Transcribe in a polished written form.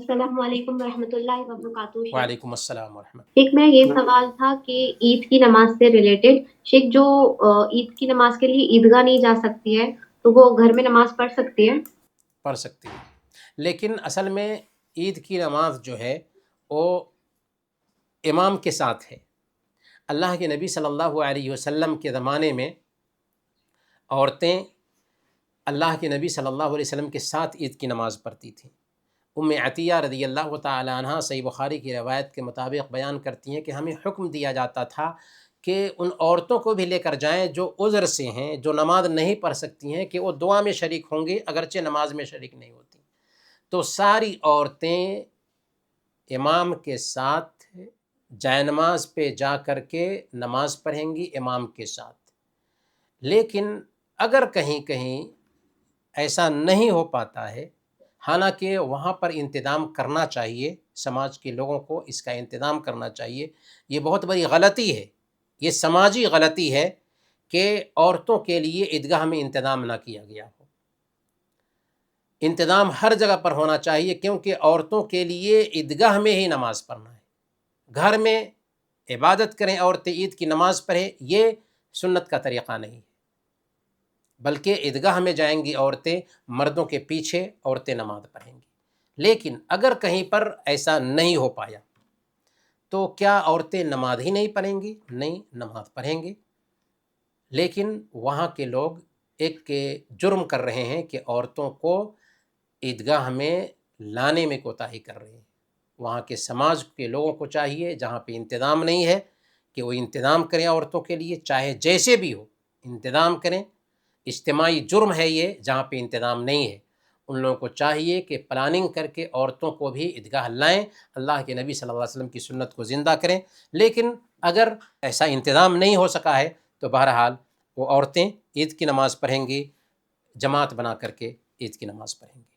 السلام علیکم ورحمۃ اللہ وبرکاتہ شیخ۔ وعلیکم السلام ورحمۃ شیخ میں یہ سوال تھا کہ عید کی نماز سے ریلیٹڈ، شیخ جو عید کی نماز کے لیے عیدگاہ نہیں جا سکتی ہے تو وہ گھر میں نماز پڑھ سکتی ہے؟ پڑھ سکتی ہے، لیکن اصل میں عید کی نماز جو ہے وہ امام کے ساتھ ہے۔ اللہ کے نبی صلی اللہ علیہ وسلم کے زمانے میں عورتیں اللہ کے نبی صلی اللہ علیہ وسلم کے ساتھ عید کی نماز پڑھتی تھیں۔ ام عطیہ رضی اللہ تعالی عنہ صحیح بخاری کی روایت کے مطابق بیان کرتی ہیں کہ ہمیں حکم دیا جاتا تھا کہ ان عورتوں کو بھی لے کر جائیں جو عذر سے ہیں، جو نماز نہیں پڑھ سکتی ہیں، کہ وہ دعا میں شریک ہوں گے اگرچہ نماز میں شریک نہیں ہوتی۔ تو ساری عورتیں امام کے ساتھ جائے نماز پہ جا کر کے نماز پڑھیں گی امام کے ساتھ۔ لیکن اگر کہیں کہیں ایسا نہیں ہو پاتا ہے، حالانکہ وہاں پر انتظام کرنا چاہیے، سماج کے لوگوں کو اس کا انتظام کرنا چاہیے۔ یہ بہت بڑی غلطی ہے، یہ سماجی غلطی ہے کہ عورتوں کے لیے عیدگاہ میں انتظام نہ کیا گیا ہو۔ انتظام ہر جگہ پر ہونا چاہیے، کیونکہ عورتوں کے لیے عیدگاہ میں ہی نماز پڑھنا ہے۔ گھر میں عبادت کریں عورتیں، عید کی نماز پڑھیں، یہ سنت کا طریقہ نہیں ہے، بلکہ عیدگاہ میں جائیں گی عورتیں، مردوں کے پیچھے عورتیں نماز پڑھیں گی۔ لیکن اگر کہیں پر ایسا نہیں ہو پایا تو کیا عورتیں نماز ہی نہیں پڑھیں گی؟ نہیں، نماز پڑھیں گی، لیکن وہاں کے لوگ ایک جرم کر رہے ہیں کہ عورتوں کو عیدگاہ میں لانے میں کوتاہی کر رہے ہیں۔ وہاں کے سماج کے لوگوں کو چاہیے جہاں پہ انتظام نہیں ہے کہ وہ انتظام کریں عورتوں کے لیے، چاہے جیسے بھی ہو انتظام کریں۔ اجتماعی جرم ہے یہ جہاں پہ انتظام نہیں ہے۔ ان لوگوں کو چاہیے کہ پلاننگ کر کے عورتوں کو بھی عیدگاہ لائیں، اللہ کے نبی صلی اللہ علیہ وسلم کی سنت کو زندہ کریں۔ لیکن اگر ایسا انتظام نہیں ہو سکا ہے تو بہرحال وہ عورتیں عید کی نماز پڑھیں گی، جماعت بنا کر کے عید کی نماز پڑھیں گی۔